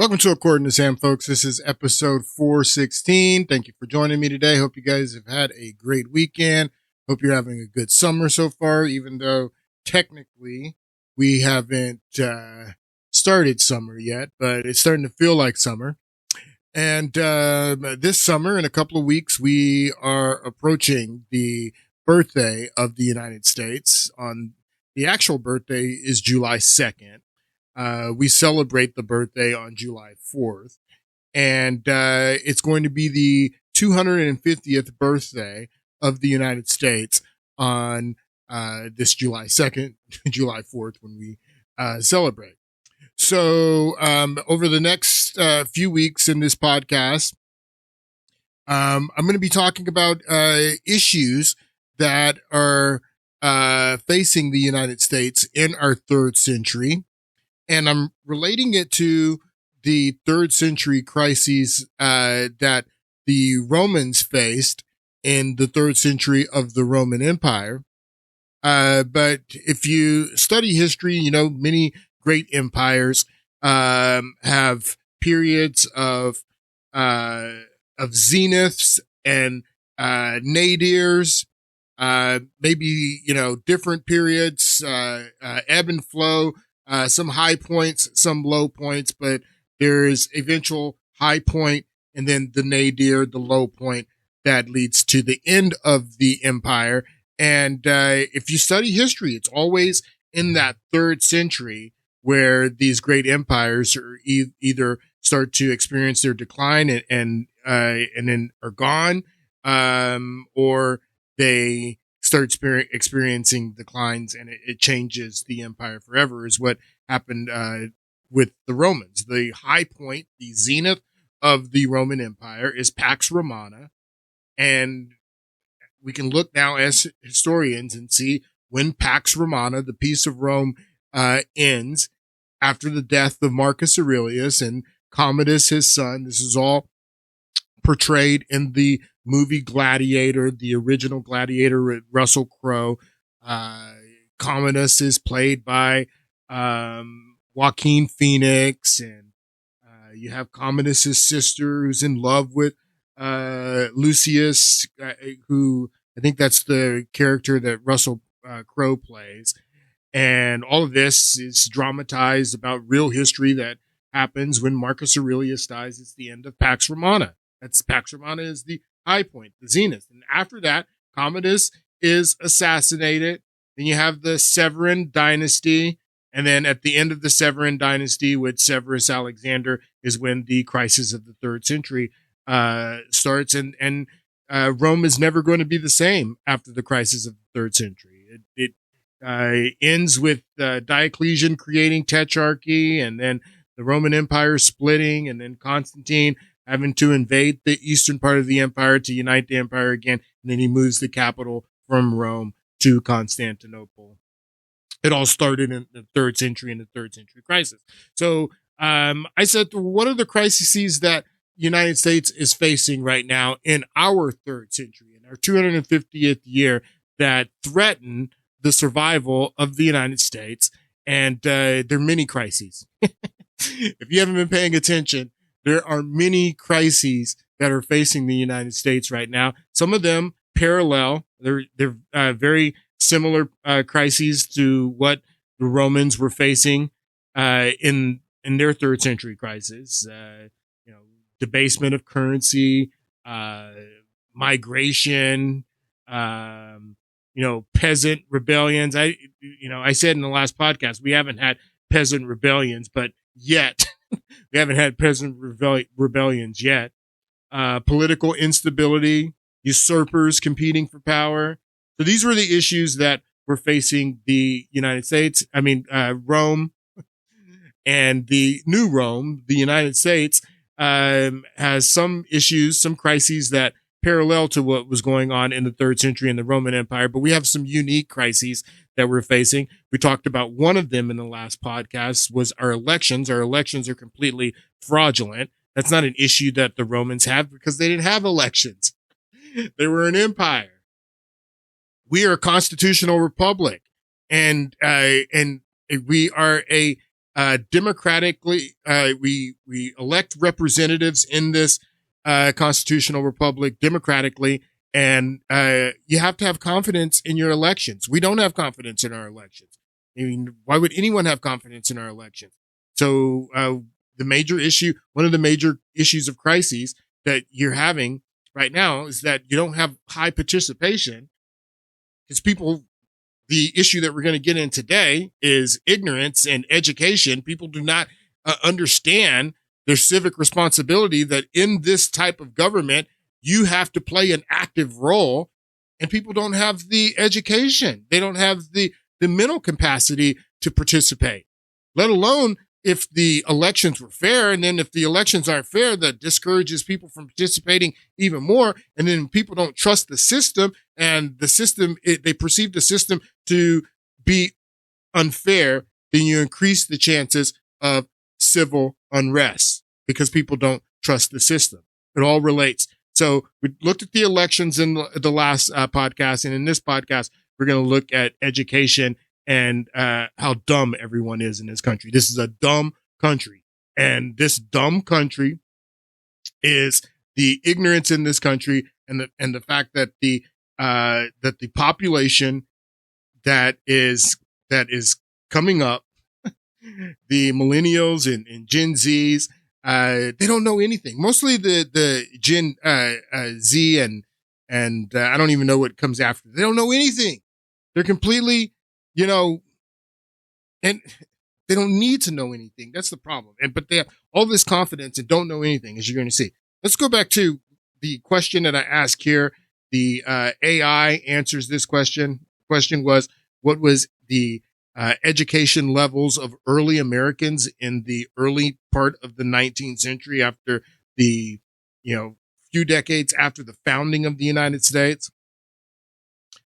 Welcome to According to Sam, folks. This is episode 416. Thank you for joining me today. Hope you guys have had a great weekend. Hope you're having a good summer so far, even though technically we haven't started summer yet, but it's starting to feel like summer. And this summer, in a couple of weeks, we are approaching the birthday of the United States. The actual birthday is July 2nd. We celebrate the birthday on July 4th, and it's going to be the 250th birthday of the United States on this July 2nd, July 4th, when we celebrate. So over the next few weeks in this podcast, I'm going to be talking about issues that are facing the United States in our third century. And I'm relating it to the third century crises that the Romans faced in the third century of the Roman Empire. But if you study history, you know, many great empires have periods of zeniths and nadirs, maybe, you know, different periods, ebb and flow. Some high points, some low points, but there is eventual high point and then the nadir, the low point that leads to the end of the empire. And if you study history, it's always in that third century where these great empires are either start to experience their decline and then are gone, or they start experiencing declines, and it changes the empire forever, is what happened with the Romans. The high point, the zenith of the Roman Empire is Pax Romana, and we can look now as historians and see when Pax Romana, the peace of Rome, ends after the death of Marcus Aurelius and Commodus, his son. This is all portrayed in the movie Gladiator, the original Gladiator with Russell Crowe. Commodus is played by Joaquin Phoenix, and you have Commodus's sister who's in love with Lucius, who I think that's the character that Russell Crowe plays. And all of this is dramatized about real history that happens when Marcus Aurelius dies. It's the end of Pax Romana. Pax Romana is the high point, the zenith. And after that, Commodus is assassinated. Then you have the Severan dynasty. And then at the end of the Severan dynasty with Severus Alexander is when the crisis of the third century starts. And Rome is never going to be the same after the crisis of the third century. It ends with Diocletian creating tetrarchy, and then the Roman Empire splitting, and then Constantine having to invade the eastern part of the empire to unite the empire again. And then he moves the capital from Rome to Constantinople. It all started in the third century, in the third century crisis. So I said, what are the crises that the United States is facing right now in our third century, in our 250th year, that threaten the survival of the United States? And there are many crises. If you haven't been paying attention, there are many crises that are facing the United States right now. Some of them parallel. They're very similar crises to what the Romans were facing in their third century crisis. Debasement of currency, migration, peasant rebellions. I said in the last podcast, we haven't had peasant rebellions, but yet we haven't had peasant rebellions yet. Political instability, usurpers competing for power. So these were the issues that were facing the United States. Rome, and the new Rome, the United States, has some issues, some crises that parallel to what was going on in the third century in the Roman Empire, but we have some unique crises that we're facing. We talked about one of them in the last podcast, was our elections. Our elections are completely fraudulent. That's not an issue that the Romans have because they didn't have elections. They were an empire. We are a constitutional republic, and we are a democratically, we elect representatives in this constitutional republic democratically, and you have to have confidence in your elections. We don't have confidence in our elections. I mean, why would anyone have confidence in our elections? So one of the major issues of crises that you're having right now is that you don't have high participation because the issue that we're going to get in today is ignorance and education. People do not understand their civic responsibility, that in this type of government, you have to play an active role, and people don't have the education. They don't have the mental capacity to participate, let alone if the elections were fair. And then if the elections aren't fair, that discourages people from participating even more. And then people don't trust the system, and they perceive the system to be unfair, then you increase the chances of civil unrest because people don't trust the system. It all relates. So we looked at the elections in the last podcast, and in this podcast, we're going to look at education and how dumb everyone is in this country. This is a dumb country, and this dumb country is the ignorance in this country, and the fact that the population that is coming up, the millennials and Gen Zs, they don't know anything. Mostly the Gen Z and I don't even know what comes after. They don't know anything. They're completely, and they don't need to know anything. That's the problem. But they have all this confidence and don't know anything, as you're going to see. Let's go back to the question that I asked here. The AI answers this question. The question was, what was the education levels of early Americans in the early part of the 19th century, after the, few decades after the founding of the United States,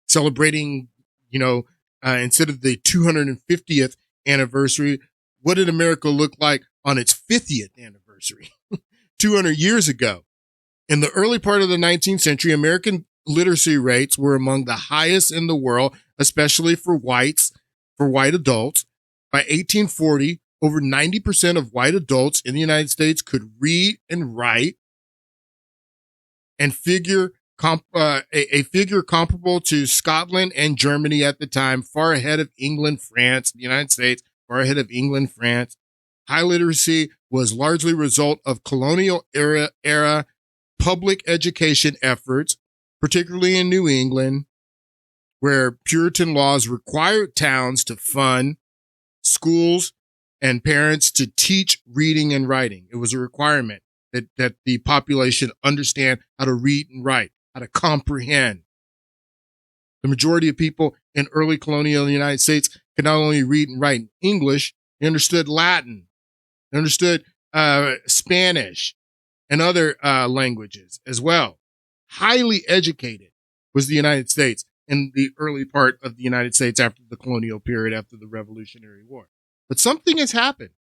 celebrating, instead of the 250th anniversary, what did America look like on its 50th anniversary 200 years ago? In the early part of the 19th century, American literacy rates were among the highest in the world, especially for white adults. By 1840, over 90% of white adults in the United States could read and write, and a figure comparable to Scotland and Germany at the time, far ahead of England, France, the United States, far ahead of England, France. High literacy was largely a result of colonial era public education efforts, particularly in New England, where Puritan laws required towns to fund schools and parents to teach reading and writing. It was a requirement that the population understand how to read and write, how to comprehend. The majority of people in early colonial United States could not only read and write in English, they understood Latin, they understood Spanish and other languages as well. Highly educated was the United States in the early part of the United States after the colonial period, after the Revolutionary War. But something has happened.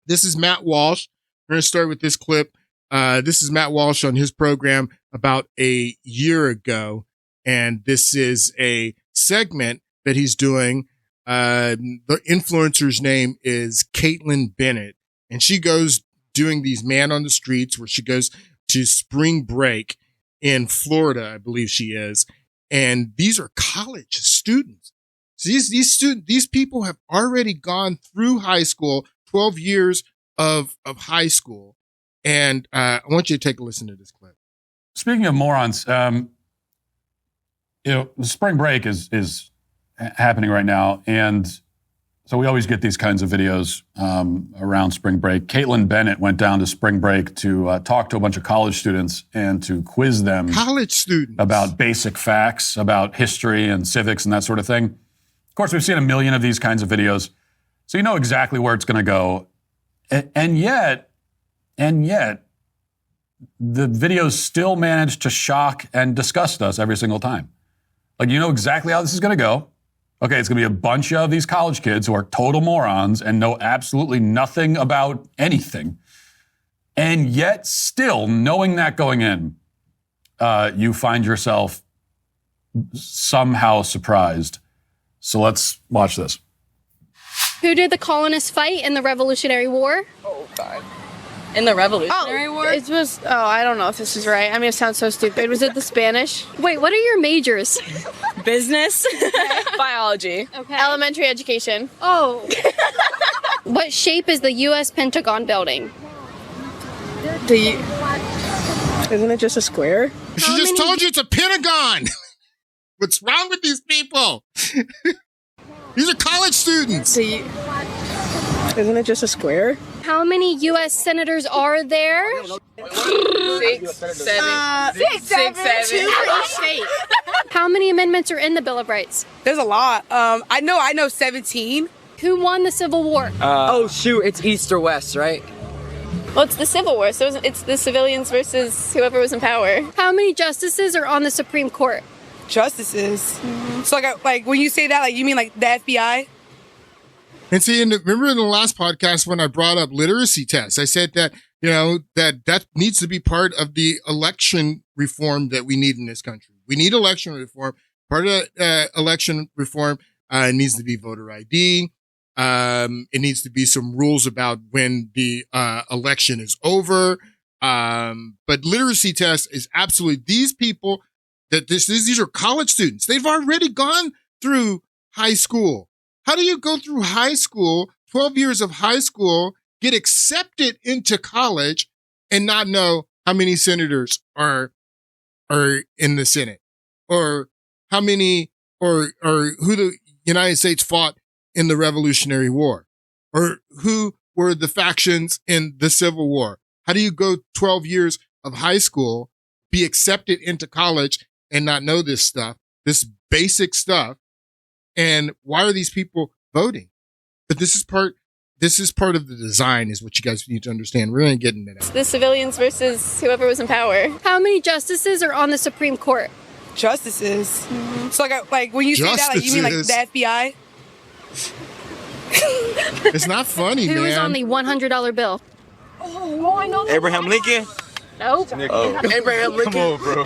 This is Matt Walsh. We're going to start with this clip. This is Matt Walsh on his program about a year ago, and this is a segment that he's doing. The influencer's name is Caitlin Bennett, and she goes doing these man on the streets, where she goes to spring break in Florida, I believe she is. And these are college students. So these people have already gone through high school, 12 years of high school. And I want you to take a listen to this clip. Speaking of morons, spring break is happening right now. And so we always get these kinds of videos around spring break. Caitlin Bennett went down to spring break to talk to a bunch of college students and to quiz them. College students. About basic facts, about history and civics and that sort of thing. Of course, we've seen a million of these kinds of videos, so you know exactly where it's going to go. And yet, the videos still manage to shock and disgust us every single time. Like, you know exactly how this is going to go. Okay, it's going to be a bunch of these college kids who are total morons and know absolutely nothing about anything. And yet, still, knowing that going in, you find yourself somehow surprised. So let's watch this. Who did the colonists fight in the Revolutionary War? Oh, God. In the Revolutionary War? It was, I don't know if this is right. I mean, it sounds so stupid. Was it the Spanish? Wait, what are your majors? Business. Biology. Okay. Elementary education. Oh. What shape is the U.S. Pentagon building? Isn't it just a square? She just told you it's a pentagon. What's wrong with these people? These are college students. Isn't it just a square? How many U.S. senators are there? 6, 7. 6, 7. 2 for each state. How many amendments are in the Bill of Rights? There's a lot. I know 17. Who won the Civil War? Oh shoot, it's East or West, right? Well, it's the Civil War, so it's the civilians versus whoever was in power. How many justices are on the Supreme Court? Justices. So like when you say that, like you mean like the FBI? And see, remember in the last podcast when I brought up literacy tests, I said that, that needs to be part of the election reform that we need in this country. We need election reform. Part of election reform needs to be voter ID. It needs to be some rules about when the election is over. But literacy tests is absolutely these people these are college students. They've already gone through high school. How do you go through high school, 12 years of high school, get accepted into college and not know how many senators are in the Senate or how many or who the United States fought in the Revolutionary War or who were the factions in the Civil War? How do you go 12 years of high school, be accepted into college and not know this stuff, this basic stuff? And why are these people voting? But this is part of the design is what you guys need to understand. We're going to get into that. It's the civilians versus whoever was in power. How many justices are on the Supreme Court? Justices. So like when you say that, like you mean like the FBI? It's not funny, man. Who is on the $100 bill? Oh, I know that. Abraham Lincoln? Nope. Abraham Lincoln. Come on, bro.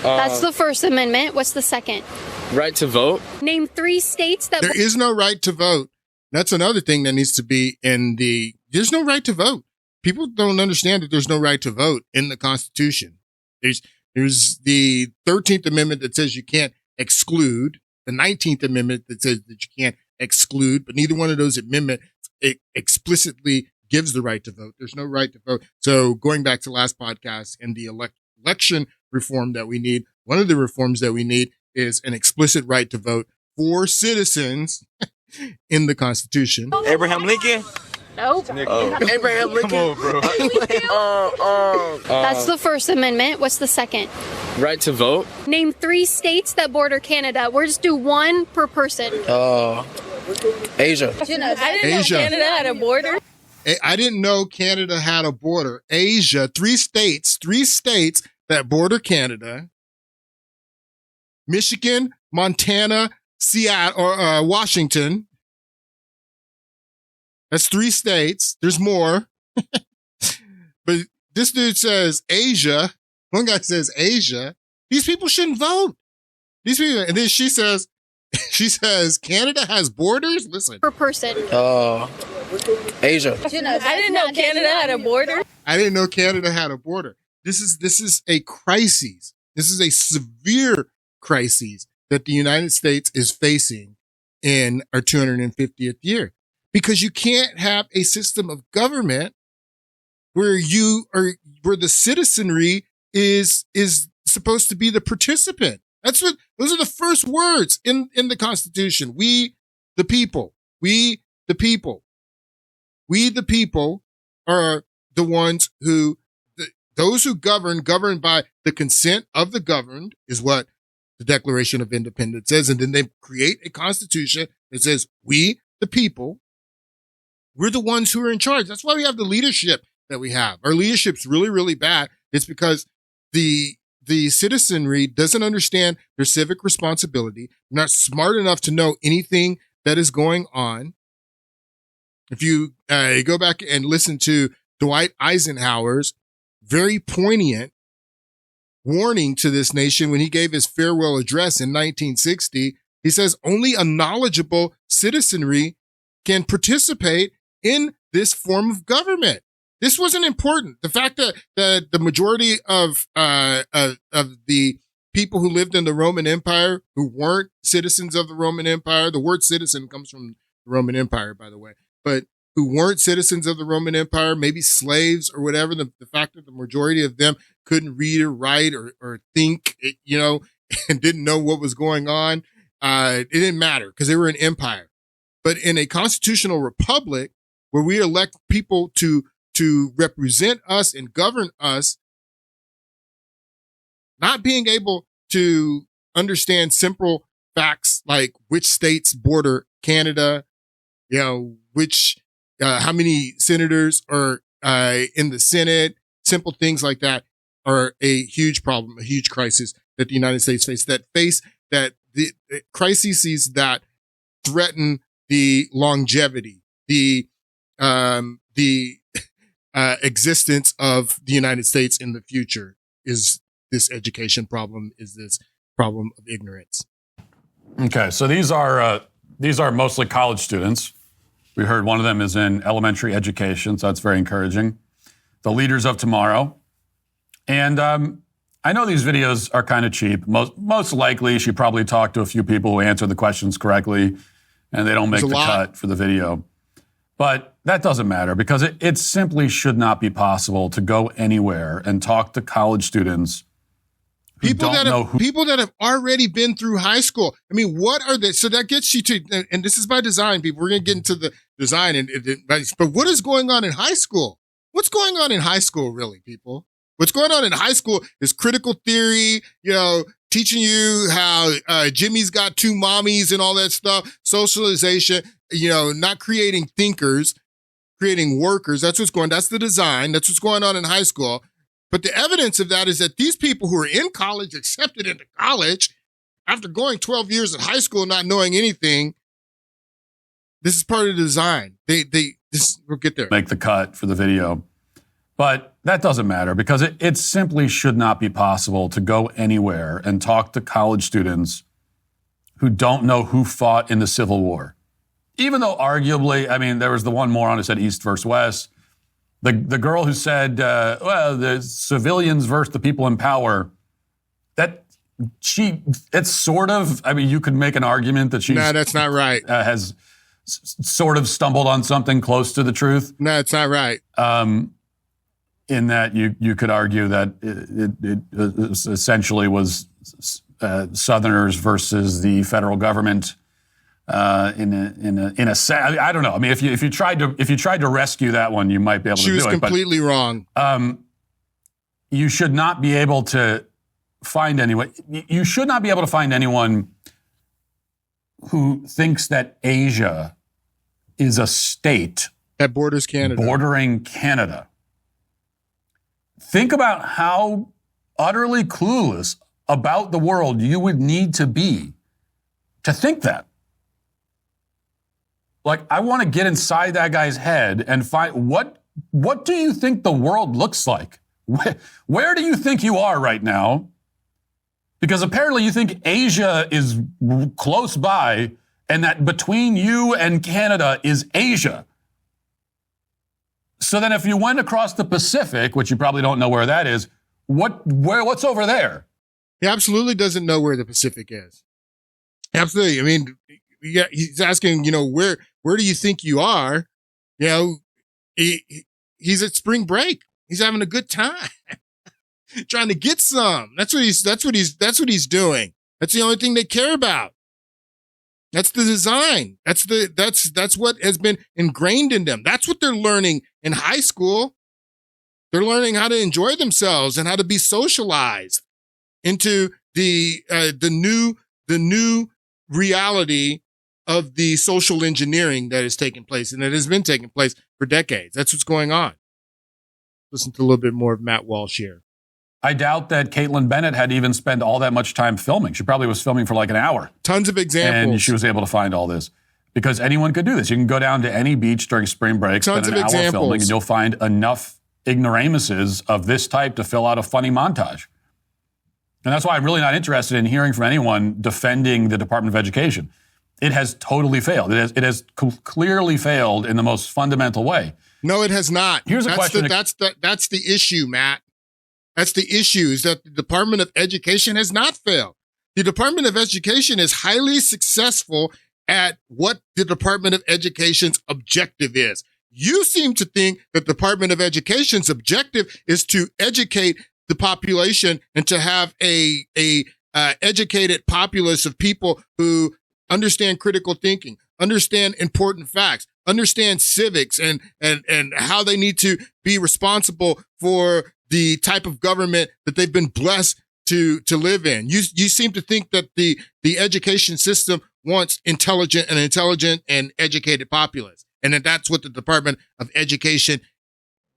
That's the First Amendment. What's the second? Right to vote? Name 3 states that... There is no right to vote. That's another thing that needs to be there's no right to vote. People don't understand that there's no right to vote in the Constitution. There's the 13th Amendment that says you can't exclude, the 19th Amendment that says that you can't exclude, but neither one of those amendments explicitly gives the right to vote. There's no right to vote. So going back to last podcast and the election reform that we need, one of the reforms that we need is an explicit right to vote for citizens in the Constitution. Abraham Lincoln? Nope. Abraham Lincoln. Come on, bro. That's the First Amendment. What's the second? Right to vote? Name 3 states that border Canada. We'll just do 1 per person. Asia. I didn't know Asia. Canada had a border. I didn't know Canada had a border. Asia, 3 states that border Canada. Michigan, Montana, Seattle, or Washington. That's 3 states. There's more. But this dude says Asia. One guy says Asia. These people shouldn't vote. These people, and then she says Canada has borders. Listen. Per person. Asia. I didn't know Canada had a border. I didn't know Canada had a border. This is a crisis. This is a severe crisis that the United States is facing in our 250th year. Because you can't have a system of government where the citizenry is supposed to be the participant. Those are the first words in the Constitution. We, the people. We, the people. We, the people, are the ones who, those who govern by the consent of the governed, is what the Declaration of Independence says. And then they create a constitution that says, we, the people, we're the ones who are in charge. That's why we have the leadership that we have. Our leadership's really, really bad. It's because the citizenry doesn't understand their civic responsibility, not smart enough to know anything that is going on. If you go back and listen to Dwight Eisenhower's very poignant warning to this nation when he gave his farewell address in 1960, He says only a knowledgeable citizenry can participate in this form of government. This wasn't important. The fact that the majority of the people who lived in the Roman Empire who weren't citizens of the Roman Empire, the word citizen comes from the Roman Empire, by the way, but who weren't citizens of the Roman Empire, maybe slaves or whatever, the fact that the majority of them couldn't read or write or think, and didn't know what was going on, it didn't matter because they were an empire. But in a constitutional republic where we elect people to represent us and govern us, not being able to understand simple facts like which states border Canada, how many senators are in the Senate, simple things like that are a huge problem, a huge crisis that the United States face, that the crises that threaten the longevity, the existence of the United States in the future is this education problem, is this problem of ignorance. Okay, so these are mostly college students. We heard one of them is in elementary education, so that's very encouraging. The leaders of tomorrow. And I know these videos are kind of cheap. Most likely, she probably talked to a few people who answered the questions correctly, and they don't make the cut for the video. But that doesn't matter because it simply should not be possible to go anywhere and talk to college students people that have already been through high school. I mean, what are they? So that gets you to, and this is by design, people. We're going to get into the design, but what is going on in high school? What's going on in high school, really, people? What's going on in high school is critical theory, teaching you how Jimmy's got two mommies and all that stuff, socialization, not creating thinkers, creating workers. That's the design. That's what's going on in high school. But the evidence of that is that these people who are in college, accepted into college, after going 12 years at high school, not knowing anything, this is part of the design. We'll get there. Make the cut for the video. But that doesn't matter because it simply should not be possible to go anywhere and talk to college students who don't know who fought in the Civil War. Even though arguably, there was the one moron who said East versus West. The girl who said, the civilians versus the people in power, it's sort of, you could make an argument that she's... No, that's not right. Has sort of stumbled on something close to the truth. No, it's not right. In that you could argue that it essentially was Southerners versus the federal government. I don't know. If you tried to rescue that one, you might be able to do it. She was completely wrong. You should not be able to find anyone. You should not be able to find anyone who thinks that Asia is a state that borders Canada. Bordering Canada. Think about how utterly clueless about the world you would need to be to think that. Like, I want to get inside that guy's head and find what do you think the world looks like? Where do you think you are right now? Because apparently you think Asia is close by and that between you and Canada is Asia. So then if you went across the Pacific, which you probably don't know where that is, what's over there? He absolutely doesn't know where the Pacific is. Absolutely. Yeah, he's asking, where do you think you are? He's at spring break. He's having a good time, trying to get some. That's what he's doing. That's the only thing they care about. That's the design. That's what has been ingrained in them. That's what they're learning in high school. They're learning how to enjoy themselves and how to be socialized into the new reality of the social engineering that is taking place and that has been taking place for decades. That's what's going on. Listen to a little bit more of Matt Walsh here. I doubt that Caitlin Bennett had even spent all that much time filming. She probably was filming for like an hour. Tons of examples. And she was able to find all this. Because anyone could do this. You can go down to any beach during spring break, spend an hour filming, and you'll find enough ignoramuses of this type to fill out a funny montage. And that's why I'm really not interested in hearing from anyone defending the Department of Education. It has totally failed. It has clearly failed in the most fundamental way. No, it has not. Here's a question. That's the issue, Matt. That's the issue, is that the Department of Education has not failed. The Department of Education is highly successful at what the Department of Education's objective is. You seem to think that the Department of Education's objective is to educate the population and to have a educated populace of people who understand critical thinking, understand important facts, understand civics and how they need to be responsible for the type of government that they've been blessed to live in. You seem to think that the education system wants intelligent and educated populace, and that's what the Department of Education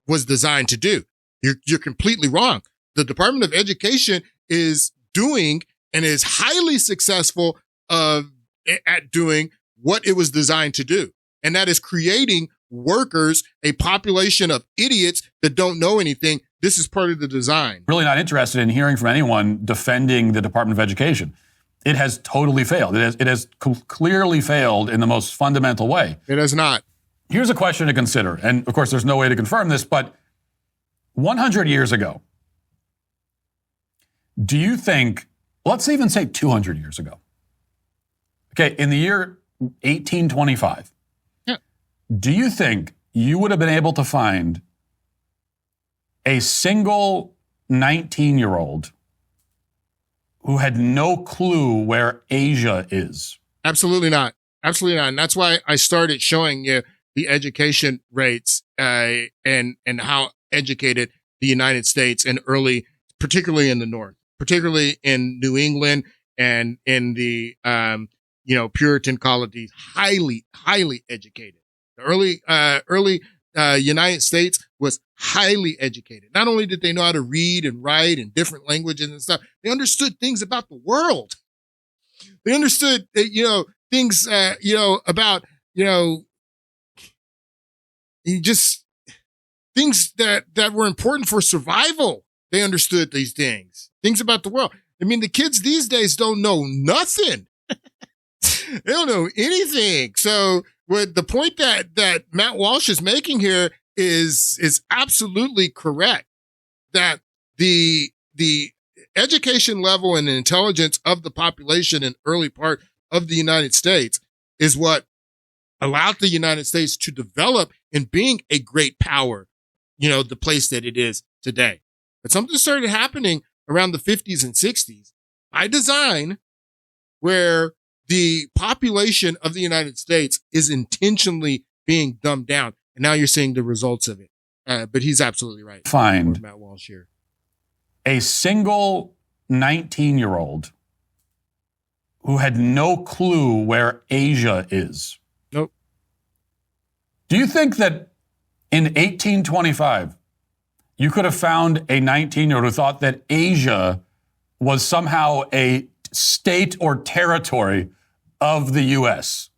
was designed to do. You're completely wrong. The Department of Education is doing and is highly successful at doing what it was designed to do, and that is creating workers, a population of idiots that don't know anything. This is part of the design. Really not interested in hearing from anyone defending the Department of Education. It has totally failed. It has clearly failed in the most fundamental way. It has not. Here's a question to consider. And of course, there's no way to confirm this, but 100 years ago, do you think, let's even say 200 years ago, okay, in the year 1825, do you think you would have been able to find a single 19-year-old who had no clue where Asia is? Absolutely not. Absolutely not. And that's why I started showing you the education rates and how educated the United States and particularly in the North, particularly in New England and in the Puritan colonies, highly educated. The early United States was highly educated. Not only did they know how to read and write in different languages and stuff, they understood things about the world. They understood, things, about, just things that were important for survival. They understood these things about the world. I mean, the kids these days don't know nothing. They don't know anything. So what the point that Matt Walsh is making here is absolutely correct, that the education level and the intelligence of the population in early part of the United States is what allowed the United States to develop in being a great power, the place that it is today. But something started happening around the 50s and 60s by design, where the population of the United States is intentionally being dumbed down. And now you're seeing the results of it. But he's absolutely right. Find Matt Walsh here. A single 19-year-old who had no clue where Asia is. Nope. Do you think that in 1825, you could have found a 19-year-old who thought that Asia was somehow a state or territory of the U.S.?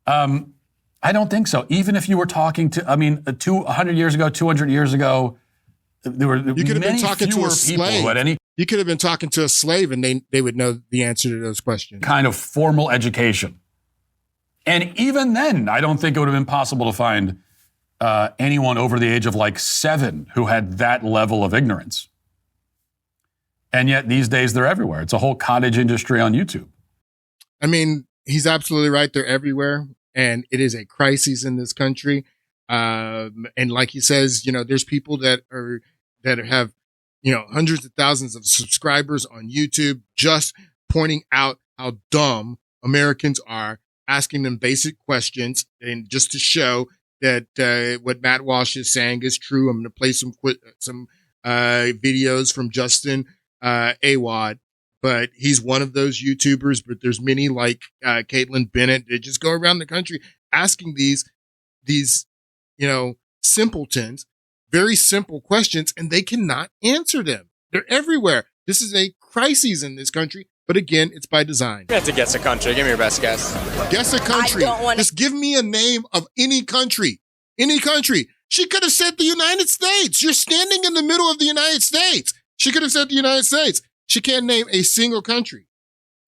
I don't think so. Even if you were talking to, 100 years ago, 200 years ago, there were you could have been talking to a slave. You could have been talking to a slave, and they would know the answer to those questions. Kind of formal education. And even then, I don't think it would have been possible to find anyone over the age of 7 who had that level of ignorance. And yet these days they're everywhere. It's a whole cottage industry on YouTube. I mean, he's absolutely right. They're everywhere. And it is a crisis in this country. And like he says, there's people that have, hundreds of thousands of subscribers on YouTube, just pointing out how dumb Americans are, asking them basic questions, and just to show that what Matt Walsh is saying is true. I'm going to play some videos from Justin Awad, but he's one of those YouTubers. But there's many like Caitlin Bennett that just go around the country asking these simpletons very simple questions, and they cannot answer them. They're everywhere. This is a crisis in this country. But again, it's by design. You have to guess a country. Give me your best guess. Guess a country. Just give me a name of any country. Any country. She could have said the United States. You're standing in the middle of the United States. She could have said the United States. She can't name a single country.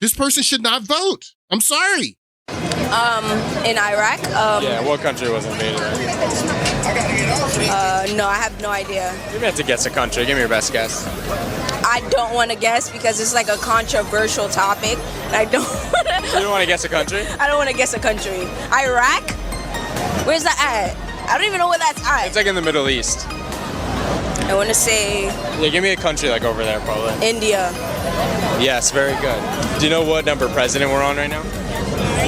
This person should not vote. I'm sorry. In Iraq. Yeah, what country was invaded? No, I have no idea. You have to guess a country. Give me your best guess. I don't want to guess because it's like a controversial topic. And I don't. You don't want to guess a country? I don't want to guess a country. Iraq? Where's that at? I don't even know where that's at. It's like in the Middle East. I want to say Yeah, give me a country like over there, probably. India. Yes, very good. Do you know what number president we're on right now?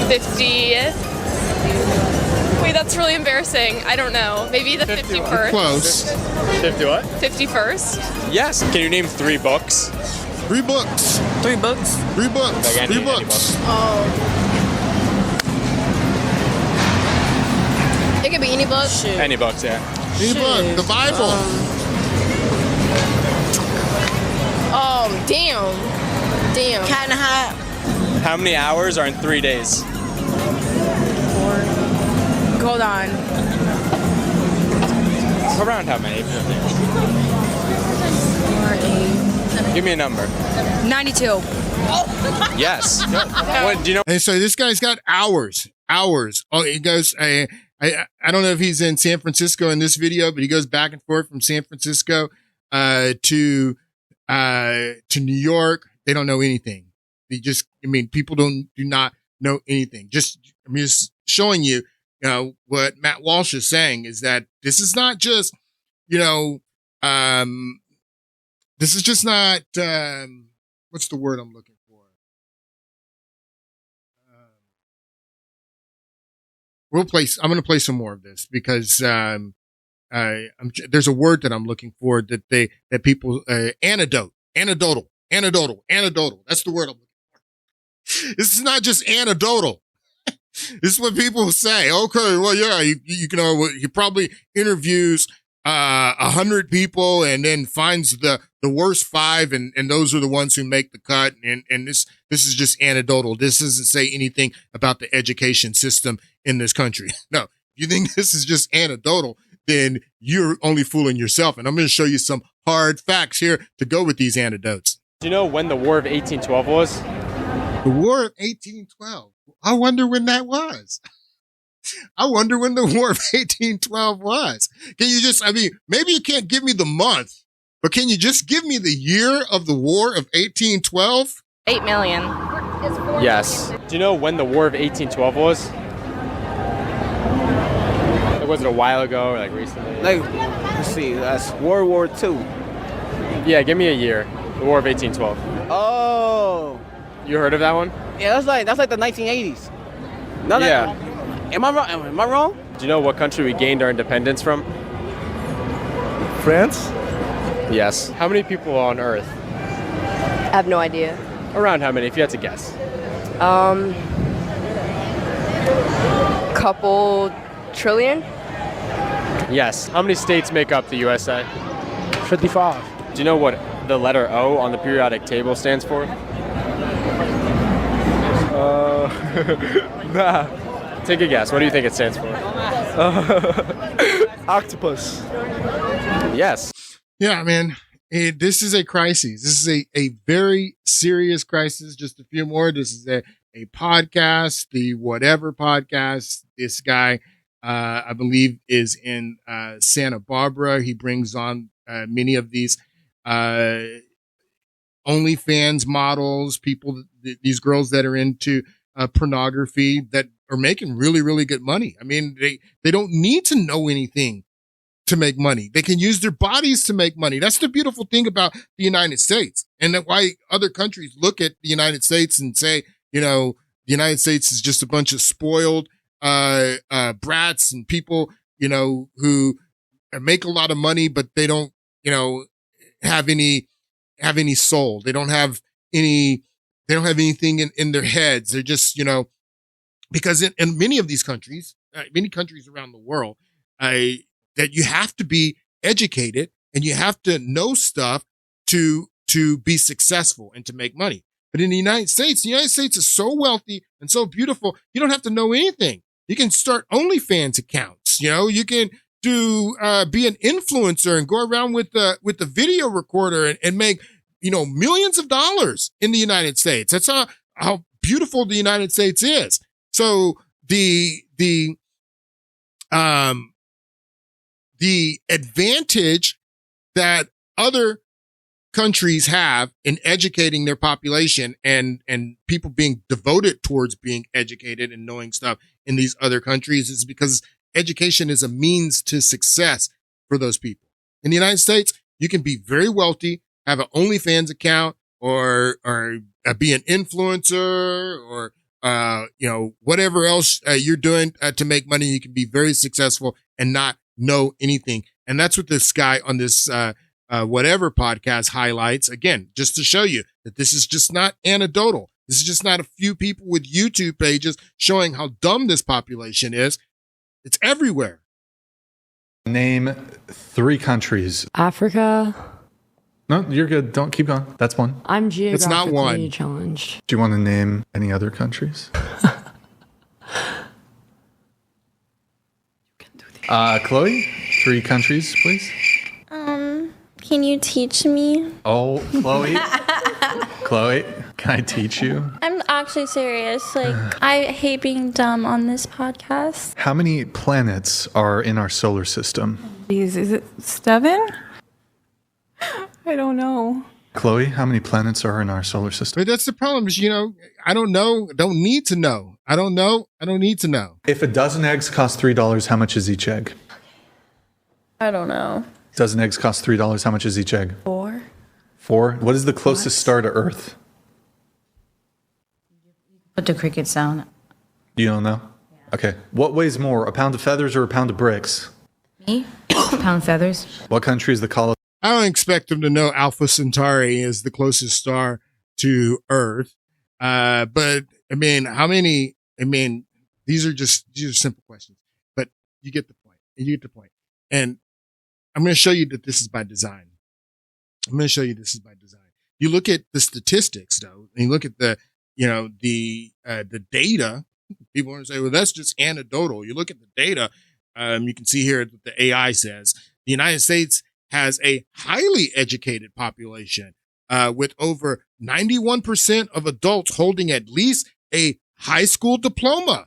50th. Wait, that's really embarrassing. I don't know. Maybe the 51st. Close. 50 what? 51st. Yes. Can you name 3 books? 3 books. 3 books. 3 books. Like any 3 books. It could be any book. Any books, yeah. Any book. The Bible. Damn. Kind of hot. How many hours are in 3 days? Hold on. Around how many? Give me a number. 92. Yes. What, do you know? And so this guy's got hours. Oh, he goes, I don't know if he's in San Francisco in this video, but he goes back and forth from San Francisco to New York. They don't know anything. People do not know anything. I'm just showing you, what Matt Walsh is saying is that this is not just, this is just not, what's the word I'm looking for? I'm going to play some more of this because, there's a word that I'm looking for that people, anecdotal. That's the word I'm looking for. This is not just anecdotal. This is what people say. Okay, well, yeah, he probably interviews 100 people and then finds the worst 5, and those are the ones who make the cut. And this is just anecdotal. This doesn't say anything about the education system in this country. No, if you think this is just anecdotal, then you're only fooling yourself. And I'm going to show you some hard facts here to go with these anecdotes. Do you know when the War of 1812 was? The War of 1812. I wonder when that was. I wonder when the War of 1812 was. Can you maybe you can't give me the month, but can you just give me the year of the War of 1812? 8 million. Yes. Do you know when the War of 1812 was? Was it a while ago or like recently? Let's see, that's World War II. Yeah, give me a year. The War of 1812. Oh. You heard of that one? Yeah, that's like the 1980s. No, yeah. Am I wrong? Am I wrong? Do you know what country we gained our independence from? France? Yes. How many people on Earth? I have no idea. Around how many, if you had to guess? Couple trillion? Yes. How many states make up the USA? 55. Do you know what the letter O on the periodic table stands for? Nah. Take a guess. What do you think it stands for? Octopus. Yes. Yeah, man. This is a crisis. This is a very serious crisis. Just a few more. This is a podcast, the whatever podcast. This guy, I believe, is in Santa Barbara. He brings on many of these OnlyFans models, people, these girls that are into pornography that are making really, really good money. I mean, they don't need to know anything to make money. They can use their bodies to make money. That's the beautiful thing about the United States. And that why other countries look at the United States and say, the United States is just a bunch of spoiled brats and people, who make a lot of money, but they don't, have any soul. They don't have anything in their heads. They're just, because in many of these countries, many countries around the world, that you have to be educated and you have to know stuff to be successful and to make money. But in the United States is so wealthy and so beautiful. You don't have to know anything. You can start OnlyFans accounts. You can to be an influencer and go around with the video recorder and make, millions of dollars in the United States. That's how beautiful the United States is. So the advantage that other countries have in educating their population and people being devoted towards being educated and knowing stuff in these other countries is because education is a means to success for those people. In the United States, you can be very wealthy, have an OnlyFans account, or be an influencer, or whatever else you're doing to make money. You can be very successful and not know anything. And that's what this guy on this whatever podcast highlights, again, just to show you that this is just not anecdotal. This is just not a few people with YouTube pages showing how dumb this population is. It's everywhere. Name 3 countries. Africa. No, you're good. Don't keep going. That's one. I'm It's not one. geographically challenged. Do you want to name any other countries? Chloe, 3 countries, please. Can you teach me? Oh, Chloe. Chloe, can I teach you? I'm actually serious. I hate being dumb on this podcast. How many planets are in our solar system? Is it 7? I don't know. Chloe, how many planets are in our solar system? But that's the problem is, I don't know. Don't need to know. I don't know. I don't need to know. If a dozen eggs cost $3, how much is each egg? I don't know. Dozen eggs cost $3, how much is each egg? 4. 4? What is the closest star to Earth? Put the cricket sound. You don't know? Okay. What weighs more, a pound of feathers or a pound of bricks? Me? Pound feathers. What country is the color? I don't expect them to know Alpha Centauri is the closest star to Earth. But I mean, how many? I mean, these are simple questions, but you get the point. And I'm going to show you that this is by design. You look at the statistics, though, and you look at the data. People want to say, well, that's just anecdotal. You look at the data. You can see here that the AI says the United States has a highly educated population, with over 91% of adults holding at least a high school diploma,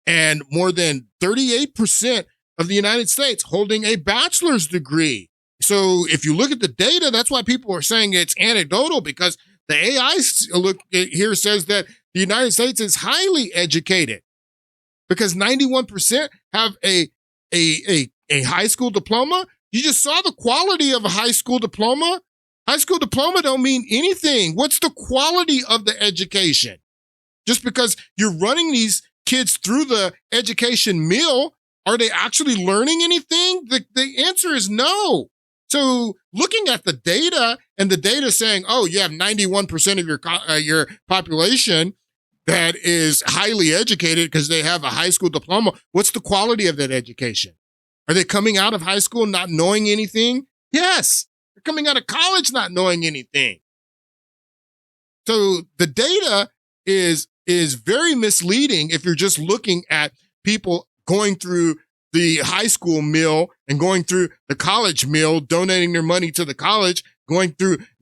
and more than 38% of the United States holding a bachelor's degree. So if you look at the data, that's why people are saying it's anecdotal, because the AI look here says that the United States is highly educated because 91% have a high school diploma. You just saw the quality of a high school diploma. High school diploma don't mean anything. What's the quality of the education? Just because you're running these kids through the education mill, are they actually learning anything? The answer is no. So looking at the data and the data saying, oh, you have 91% of your population that is highly educated because they have a high school diploma. What's the quality of that education? Are they coming out of high school not knowing anything? Yes. They're coming out of college not knowing anything. So the data is very misleading if you're just looking at people going through the high school mill and going through the college mill, donating their money to the college,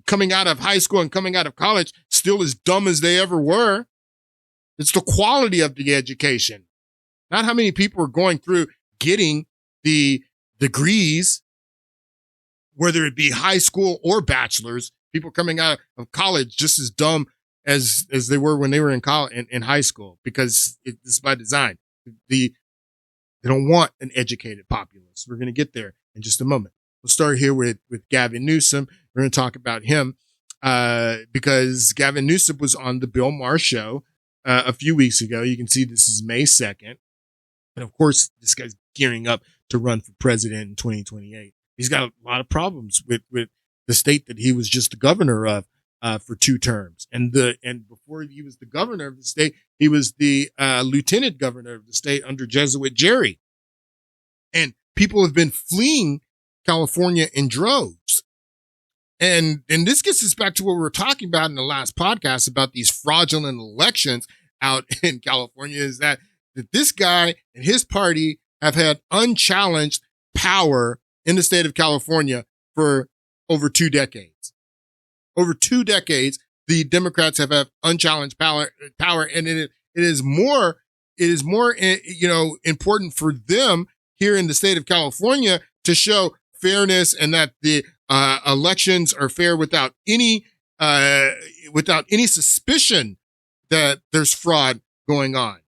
coming out of high school and coming out of college, still as dumb as they ever were. It's the quality of the education, not how many people are going through getting the degrees, whether it be high school or bachelor's. People coming out of college just as dumb as they were when they were in college, in high school, because it's by design. They don't want an educated populace. We're going to get there in just a moment. We'll start here with Gavin Newsom. We're going to talk about him because Gavin Newsom was on the Bill Maher show a few weeks ago. You can see this is May 2nd. And of course, this guy's gearing up to run for president in 2028. He's got a lot of problems with the state that he was just the governor of for 2 terms. And before he was the governor of the state, he was the lieutenant governor of the state under Jesuit Jerry. And people have been fleeing California in droves. And this gets us back to what we were talking about in the last podcast about these fraudulent elections out in California, is that this guy and his party have had unchallenged power in the state of California for over 2 decades. Over 2 decades, the Democrats have had unchallenged power, and it is more, important for them here in the state of California to show fairness and that the elections are fair without any suspicion that there's fraud going on.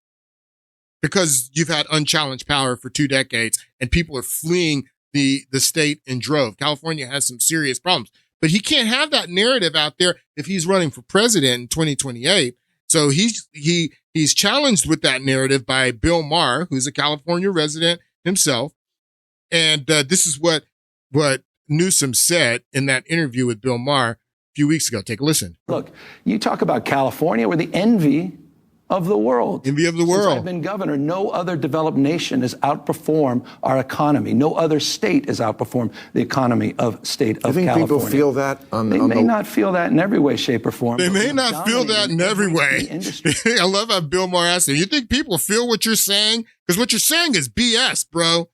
Because you've had unchallenged power for 2 decades and people are fleeing the state in drove. California has some serious problems, but he can't have that narrative out there if he's running for president in 2028. So he's challenged with that narrative by Bill Maher, who's a California resident himself. And this is what Newsom said in that interview with Bill Maher a few weeks ago. Take a listen. Look, you talk about California, we're the envy of the world. Envy of the world. Since I've been governor, no other developed nation has outperformed our economy. No other state has outperformed the economy of state of California. I think people feel that they may not feel that in every way, shape, or form. They may not feel that in every way. I love how Bill Maher asked him, you think people feel what you're saying? Because what you're saying is BS, bro.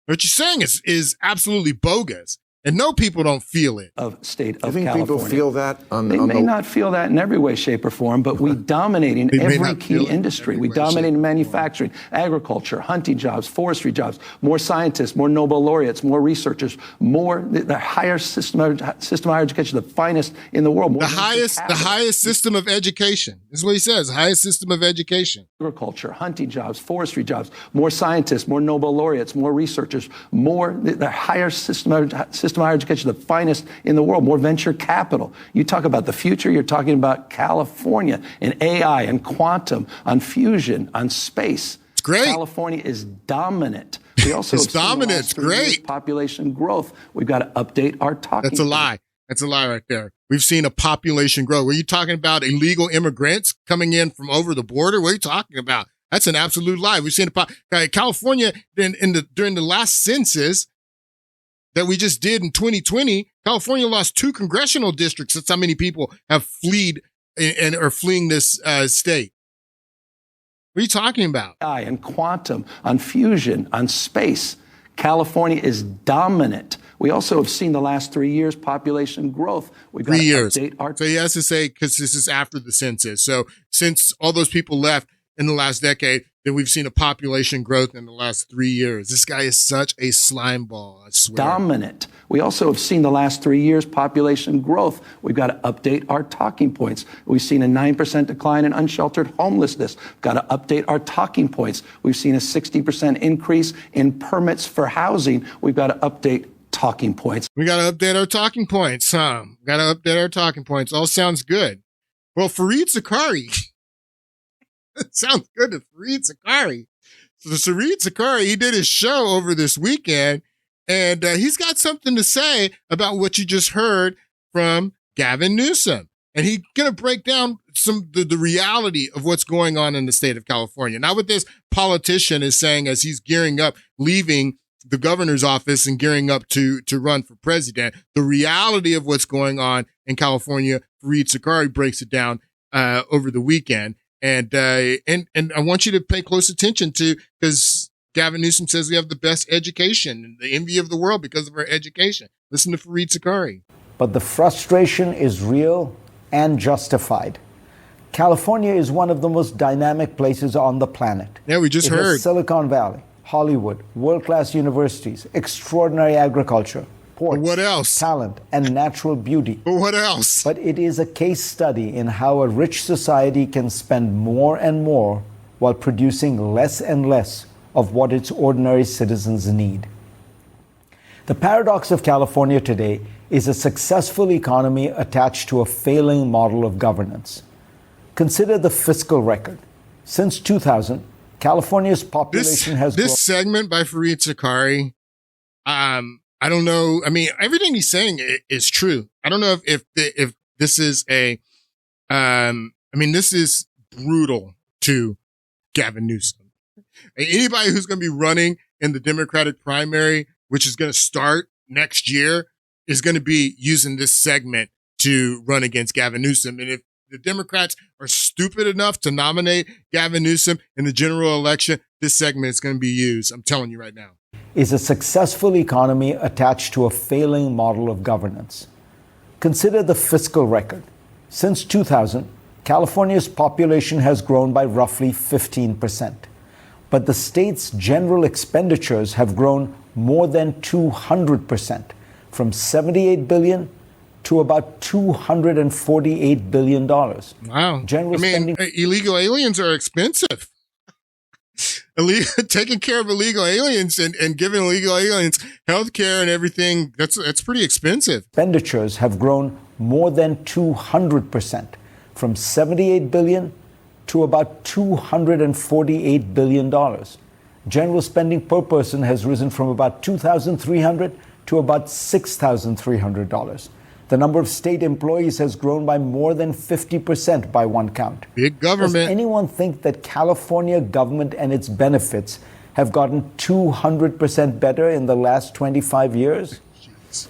What you're saying is absolutely bogus. And no, people don't feel it. Of state of I think California. people feel that. They may not feel that in every way, shape, or form, but we dominate in every key industry. We dominate in manufacturing, agriculture, hunting jobs, forestry jobs, more scientists, more Nobel laureates, more researchers, the higher system of higher education, the finest in the world. The highest system of education. This is what he says, the highest system of education. Agriculture, hunting jobs, forestry jobs, more scientists, more Nobel laureates, more researchers, the higher system of higher education, the finest in the world, more venture capital. You talk about the future, you're talking about California and AI and quantum, on fusion, on space. It's great. California is dominant. We also it's dominant. It's great. Population growth. We've got to update our talking. That's a lie. That's a lie right there. We've seen a population growth. Were you talking about illegal immigrants coming in from over the border? What are you talking about? That's an absolute lie. We've seen California during the last census that we just did in 2020, California lost 2 congressional districts. That's how many people have fled and are fleeing this state. What are you talking about? AI and quantum, on fusion, on space. California is dominant. We also have seen the last 3 years population growth. We've got 3 years. So he has to say, because this is after the census. So since all those people left in the last decade, then we've seen a population growth in the last 3 years. This guy is such a slime ball, I swear. Dominant. We also have seen the last 3 years population growth. We've got to update our talking points. We've seen a 9% decline in unsheltered homelessness. We've got to update our talking points. We've seen a 60% increase in permits for housing. We've got to update talking points. We got to update our talking points, huh? Got to update our talking points. All sounds good. Well, Fareed Zakaria... It sounds good to Fareed Zakaria. So Fareed Zakaria, he did his show over this weekend, and he's got something to say about what you just heard from Gavin Newsom. And he's going to break down the reality of what's going on in the state of California. Not what this politician is saying as he's gearing up, leaving the governor's office and gearing up to run for president. The reality of what's going on in California, Fareed Zakaria breaks it down over the weekend. And I want you to pay close attention to, because Gavin Newsom says we have the best education and the envy of the world because of our education. Listen to Fareed Zakaria. But the frustration is real and justified. California is one of the most dynamic places on the planet. Yeah, we just heard. Silicon Valley, Hollywood, world-class universities, extraordinary agriculture, ports, what else? Talent, and natural beauty. But what else? But it is a case study in how a rich society can spend more and more while producing less and less of what its ordinary citizens need. The paradox of California today is a successful economy attached to a failing model of governance. Consider the fiscal record. Since 2000, California's population has grown. This segment by Fareed Zakaria, I don't know. I mean, everything he's saying is true. I don't know if this is this is brutal to Gavin Newsom. Anybody who's going to be running in the Democratic primary, which is going to start next year, is going to be using this segment to run against Gavin Newsom. And if the Democrats are stupid enough to nominate Gavin Newsom in the general election, this segment is going to be used. I'm telling you right now. is a successful economy attached to a failing model of governance. Consider the fiscal record. Since 2000, California's population has grown by roughly 15%. But the state's general expenditures have grown more than 200%, from $78 billion to about $248 billion. Wow. General spending. Illegal aliens are expensive. Taking care of illegal aliens and giving illegal aliens health care and everything, that's pretty expensive. Expenditures have grown more than 200%, from $78 billion to about $248 billion. General spending per person has risen from about $2,300 to about $6,300. The number of state employees has grown by more than 50% by one count. Big government. Does anyone think that California government and its benefits have gotten 200% better in the last 25 years? Jeez.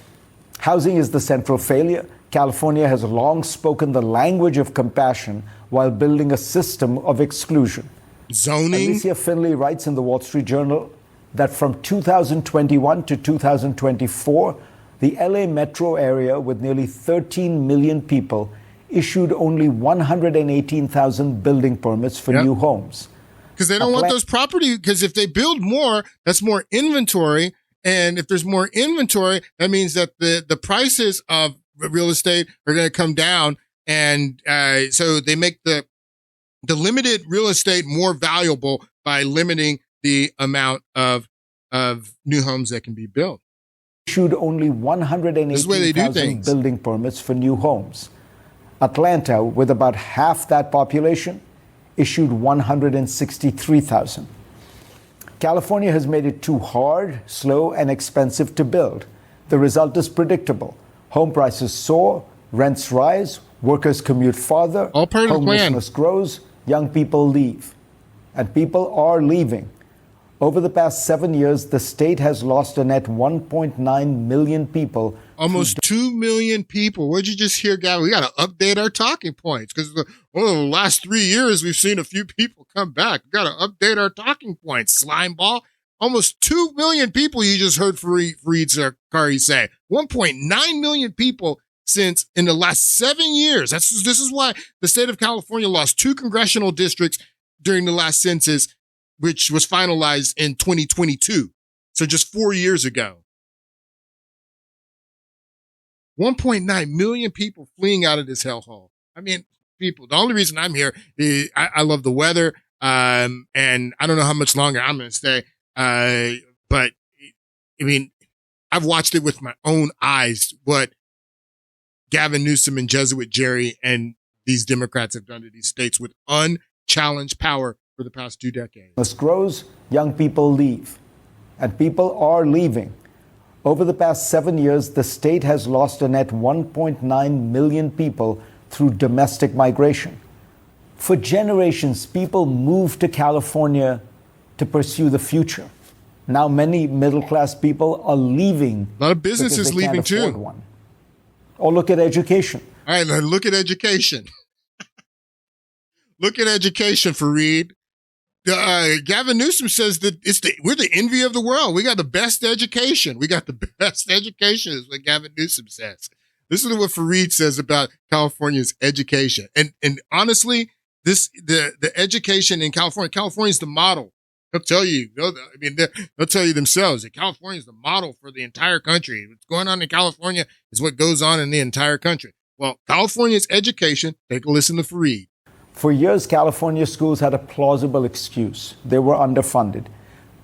Housing is the central failure. California has long spoken the language of compassion while building a system of exclusion. Zoning. Alicia Finley writes in the Wall Street Journal that from 2021 to 2024, the LA metro area, with nearly 13 million people, issued only 118,000 building permits for new homes. Because they don't want those property, because if they build more, that's more inventory. And if there's more inventory, that means that the prices of real estate are going to come down. And so they make the limited real estate more valuable by limiting the amount of new homes that can be built. Issued only 118,000 building permits for new homes. Atlanta, with about half that population, issued 163,000. California has made it too hard, slow, and expensive to build. The result is predictable. Home prices soar, rents rise, workers commute farther, all part of the plan. Homelessness grows, young people leave. And people are leaving. Over the past 7 years, the state has lost a net 1.9 million people. Almost 2 million people. What'd you just hear, Gavin? We got to update our talking points because the last 3 years, we've seen a few people come back. We got to update our talking points. Slime ball. Almost 2 million people you just heard Fareed Zakaria say. 1.9 million people since in the last 7 years. This is why the state of California lost 2 congressional districts during the last census, which was finalized in 2022. So just 4 years ago. 1.9 million people fleeing out of this hellhole. I mean, people, the only reason I'm here is I love the weather. And I don't know how much longer I'm going to stay. But I mean, I've watched it with my own eyes, what Gavin Newsom and Jesuit Jerry and these Democrats have done to these states with unchallenged power for the past 2 decades. This grows, young people leave, and people are leaving. Over the past 7 years, the state has lost a net 1.9 million people through domestic migration. For generations, people moved to California to pursue the future. Now many middle-class people are leaving. A lot of businesses leaving too. One. Or look at education. All right, look at education. Look at education, Fareed. Gavin Newsom says that we're the envy of the world. We got the best education. We got the best education is what Gavin Newsom says. Listen to what Fareed says about California's education. And honestly, the education in California is the model. They'll tell you, they'll tell you themselves that California is the model for the entire country. What's going on in California is what goes on in the entire country. Well, California's education, take a listen to Fareed. For years, California schools had a plausible excuse. They were underfunded.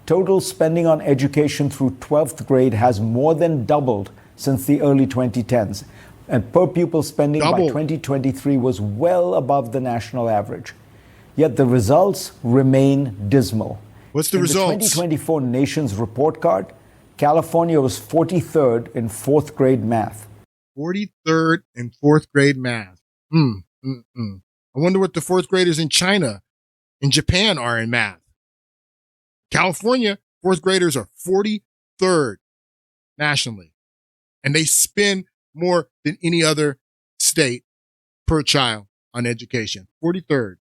Total spending on education through 12th grade has more than doubled since the early 2010s. And per pupil spending by 2023 was well above the national average. Yet the results remain dismal. What's the results? In the 2024 Nations Report Card, California was 43rd in 4th grade math. 43rd in 4th grade math. I wonder what the 4th graders in China and Japan are in math. California, 4th graders are 43rd nationally. And they spend more than any other state per child on education. 43rd.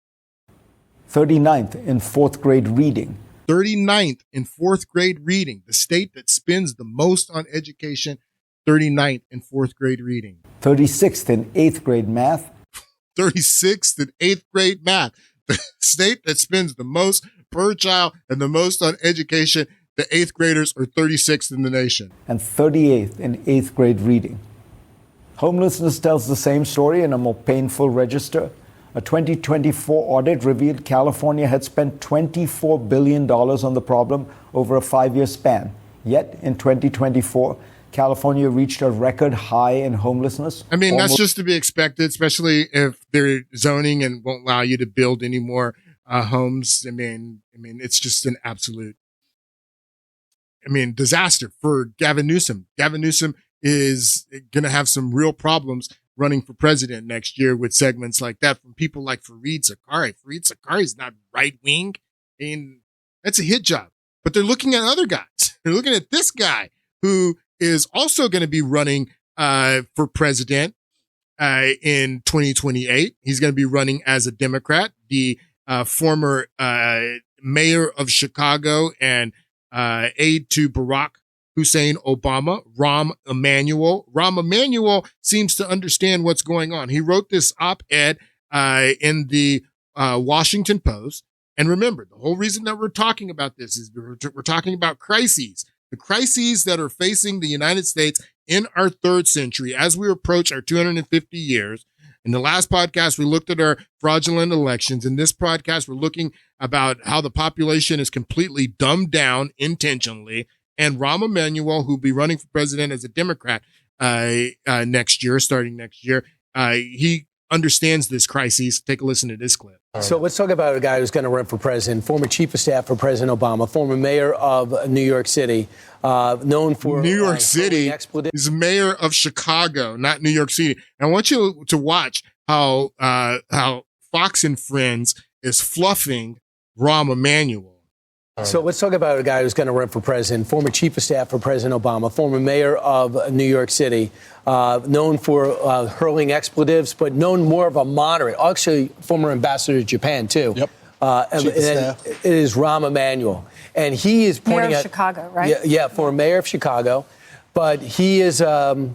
39th in 4th grade reading. 39th in fourth grade reading, the state that spends the most on education, 39th in fourth grade reading. 36th in 8th grade math. 36th in 8th grade math. The state that spends the most per child and the most on education, the 8th graders are 36th in the nation. And 38th in 8th grade reading. Homelessness tells the same story in a more painful register. A 2024 audit revealed California had spent $24 billion on the problem over a 5-year span. Yet, in 2024, California reached a record high in homelessness. I mean, that's just to be expected, especially if they're zoning and won't allow you to build any more homes. I mean, it's just an absolute, disaster for Gavin Newsom. Gavin Newsom is going to have some real problems running for president next year with segments like that from people like Fareed Zakaria. Fareed Zakaria is not right wing. I mean, that's a hit job. But they're looking at other guys. They're looking at this guy who is also going to be running for president in 2028. He's going to be running as a Democrat. The former mayor of Chicago and aide to Barack Hussein Obama, Rahm Emanuel. Rahm Emanuel seems to understand what's going on. He wrote this op-ed in the Washington Post. And remember, the whole reason that we're talking about this is we're talking about crises. The crises that are facing the United States in our third century as we approach our 250 years. In the last podcast, we looked at our fraudulent elections. In this podcast, we're looking about how the population is completely dumbed down intentionally. And Rahm Emanuel, who'll be running for president as a Democrat next year, starting next year, he understands this crisis. Take a listen to this clip. So let's talk about a guy who's going to run for president, former chief of staff for President Obama, former mayor of New York City, known for New York City. He's mayor of Chicago, not New York City. And I want you to watch how Fox and Friends is fluffing Rahm Emanuel. So let's talk about a guy who's going to run for president, former chief of staff for President Obama, former mayor of New York City, known for hurling expletives, but known more of a moderate, actually former ambassador to Japan, too. Yep. It is Rahm Emanuel. And he is pointing Mayor at of Chicago, right? Yeah, former mayor of Chicago. But he is a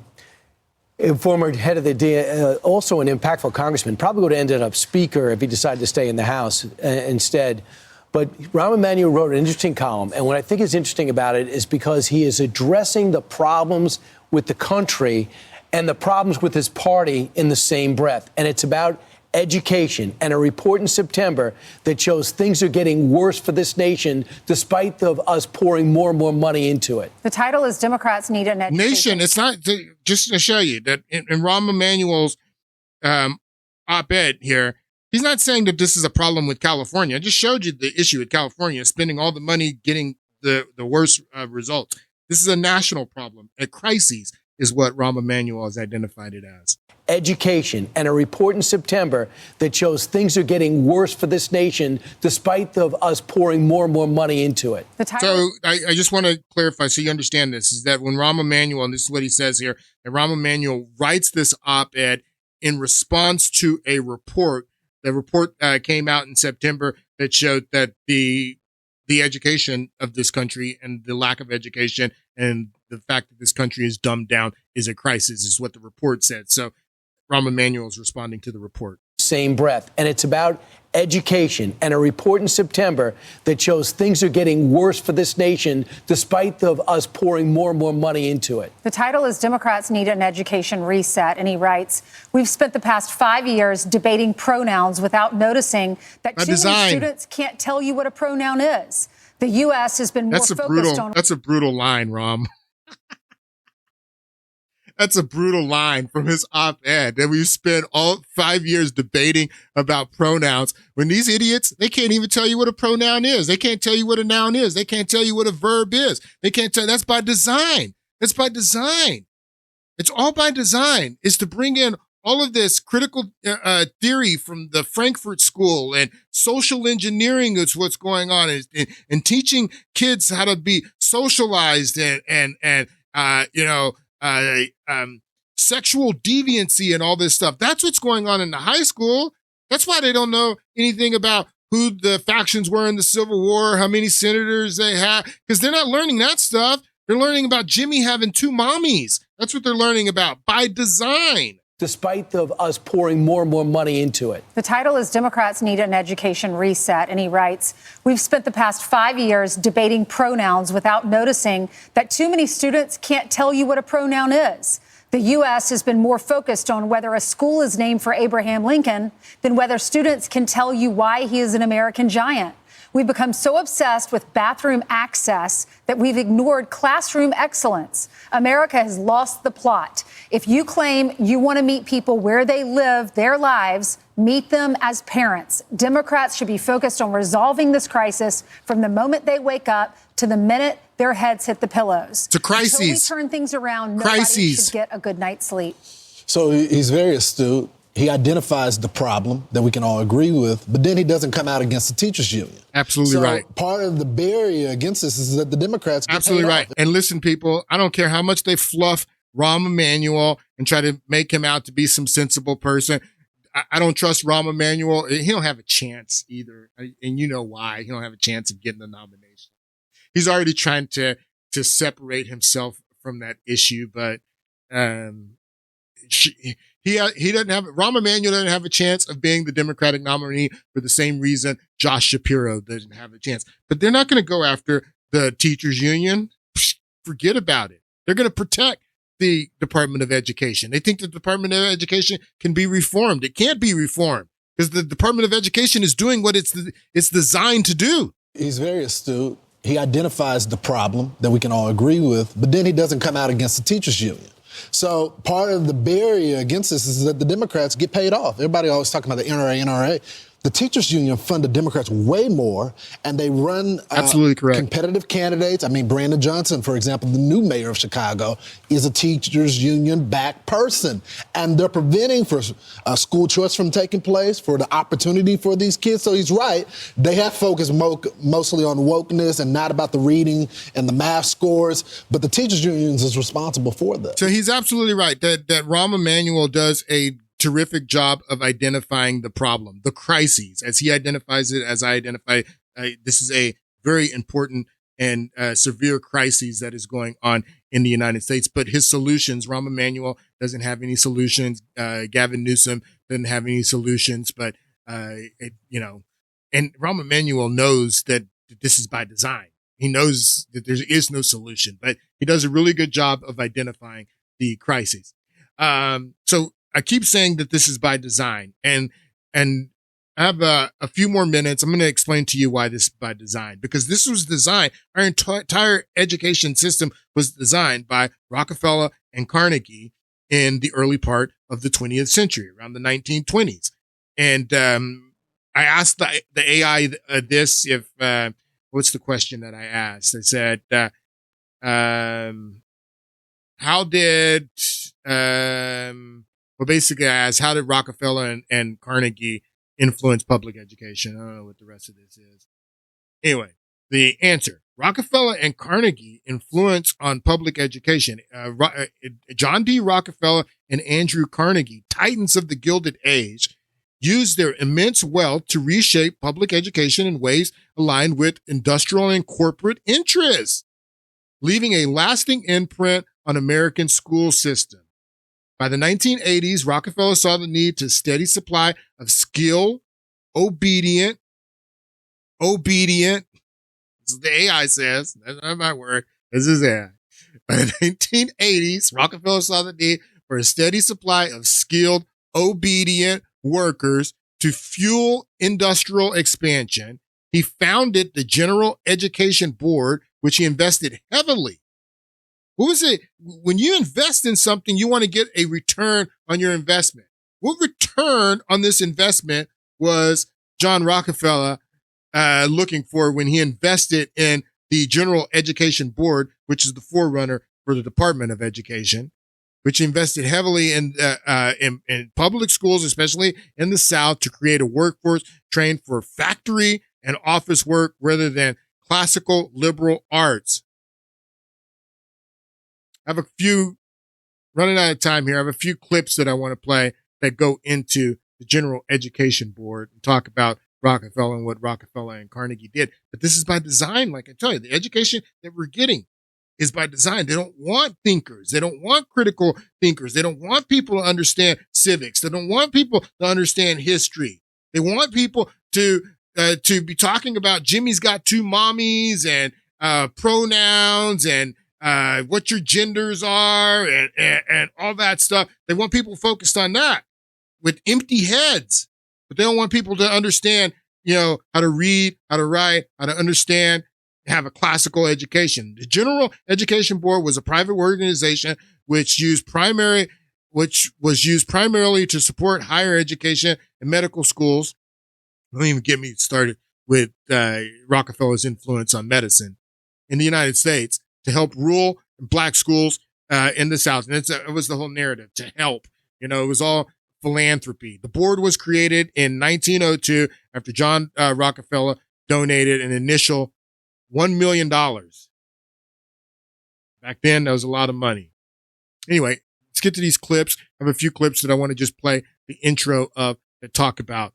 former head of the also an impactful congressman. Probably would have ended up speaker if he decided to stay in the House instead. But Rahm Emanuel wrote an interesting column, and what I think is interesting about it is because he is addressing the problems with the country and the problems with his party in the same breath. And it's about education and a report in September that shows things are getting worse for this nation despite us pouring more and more money into it. The title is Democrats Need an Education. Nation, it's not, just to show you that in Rahm Emanuel's op-ed here, he's not saying that this is a problem with California. I just showed you the issue with California, spending all the money, getting the worst results. This is a national problem. A crisis is what Rahm Emanuel has identified it as. Education and a report in September that shows things are getting worse for this nation despite us pouring more and more money into it. So I just want to clarify so you understand this, is that when Rahm Emanuel, and this is what he says here, that Rahm Emanuel writes this op-ed in response to a report. The report came out in September that showed that the education of this country and the lack of education and the fact that this country is dumbed down is a crisis, is what the report said. So Rahm Emanuel is responding to the report. Same breath. And it's about education and a report in September that shows things are getting worse for this nation despite us pouring more and more money into it. The title is Democrats Need an Education Reset. And he writes, we've spent the past 5 years debating pronouns without noticing that too many students can't tell you what a pronoun is. The U.S. has been more focused on... That's a brutal line, Rahm. That's a brutal line from his op-ed that we've spent all 5 years debating about pronouns when these idiots, they can't even tell you what a pronoun is. They can't tell you what a noun is. They can't tell you what a verb is. They can't tell. That's by design. That's by design. It's all by design. It's to bring in all of this critical theory from the Frankfurt School and social engineering is what's going on and teaching kids how to be socialized and sexual deviancy and all this stuff. That's what's going on in the high school. That's why they don't know anything about who the factions were in the Civil War, how many senators they had, because they're not learning that stuff. They're learning about Jimmy having 2 mommies. That's what they're learning about by design. Despite us pouring more and more money into it. The title is Democrats Need an Education Reset, and he writes, we've spent the past 5 years debating pronouns without noticing that too many students can't tell you what a pronoun is. The U.S. has been more focused on whether a school is named for Abraham Lincoln than whether students can tell you why he is an American giant. We've become so obsessed with bathroom access that we've ignored classroom excellence. America has lost the plot. If you claim you want to meet people where they live their lives, meet them as parents. Democrats should be focused on resolving this crisis from the moment they wake up to the minute their heads hit the pillows. It's a crisis. Until we turn things around, nobody should get a good night's sleep. So he's very astute. He identifies the problem that we can all agree with, but then he doesn't come out against the teachers union. Absolutely right. Part of the barrier against this is that the Democrats get absolutely paid right. off. And listen, people, I don't care how much they fluff Rahm Emanuel and try to make him out to be some sensible person. I don't trust Rahm Emanuel. He don't have a chance either. And you know why. He don't have a chance of getting the nomination. He's already trying to separate himself from that issue, but he doesn't have, Rahm Emanuel doesn't have a chance of being the Democratic nominee for the same reason Josh Shapiro doesn't have a chance. But they're not going to go after the teachers union. Forget about it. They're going to protect the Department of Education. They think the Department of Education can be reformed. It can't be reformed because the Department of Education is doing what it's designed to do. He's very astute. He identifies the problem that we can all agree with, but then he doesn't come out against the teachers union. So part of the barrier against this is that the Democrats get paid off. Everybody always talking about the NRA. The teachers union fund the Democrats way more, and they run absolutely correct competitive candidates. I mean, Brandon Johnson, for example, the new mayor of Chicago, is a teachers union-backed person, and they're preventing for school choice from taking place, for the opportunity for these kids. So he's right. They have focused mostly on wokeness and not about the reading and the math scores, but the teachers unions is responsible for that. So he's absolutely right that Rahm Emanuel does a terrific job of identifying the problem, the crises, as he identifies it, as I identify. This is a very important and severe crisis that is going on in the United States. But his solutions, Rahm Emanuel doesn't have any solutions. Gavin Newsom doesn't have any solutions. But and Rahm Emanuel knows that this is by design. He knows that there is no solution, but he does a really good job of identifying the crises. So I keep saying that this is by design, and I have a few more minutes. I'm going to explain to you why this is by design, because this was designed. Our entire education system was designed by Rockefeller and Carnegie in the early part of the 20th century, around the 1920s. And I asked the AI this, if what's the question that I asked? I said, how did well, basically, I asked, how did Rockefeller and Carnegie influence public education? I don't know what the rest of this is. Anyway, the answer, Rockefeller and Carnegie influence on public education. John D. Rockefeller and Andrew Carnegie, titans of the Gilded Age, used their immense wealth to reshape public education in ways aligned with industrial and corporate interests, leaving a lasting imprint on American school system. By the 1980s, Rockefeller saw the need to steady supply of skilled, obedient, this is the AI says, that's not my word, this is AI. By the 1980s, Rockefeller saw the need for a steady supply of skilled, obedient workers to fuel industrial expansion. He founded the General Education Board, which he invested heavily. What was it? When you invest in something, you want to get a return on your investment. What return on this investment was John Rockefeller looking for when he invested in the General Education Board, which is the forerunner for the Department of Education, which invested heavily in public schools, especially in the South, to create a workforce trained for factory and office work rather than classical liberal arts. I have a few, running out of time here, I have a few clips that I want to play that go into the General Education Board and talk about Rockefeller and what Rockefeller and Carnegie did. But this is by design, like I tell you. The education that we're getting is by design. They don't want thinkers. They don't want critical thinkers. They don't want people to understand civics. They don't want people to understand history. They want people to be talking about Jimmy's got two mommies and pronouns and what your genders are and all that stuff. They want people focused on that with empty heads, but they don't want people to understand, how to read, how to write, how to understand, have a classical education. The General Education Board was a private organization which was used primarily to support higher education and medical schools. Don't even get me started with Rockefeller's influence on medicine in the United States to help rural Black schools in the South. And it was the whole narrative to help. It was all philanthropy. The board was created in 1902 after John Rockefeller donated an initial $1 million. Back then, that was a lot of money. Anyway, let's get to these clips. I have a few clips that I want to just play the intro of that talk about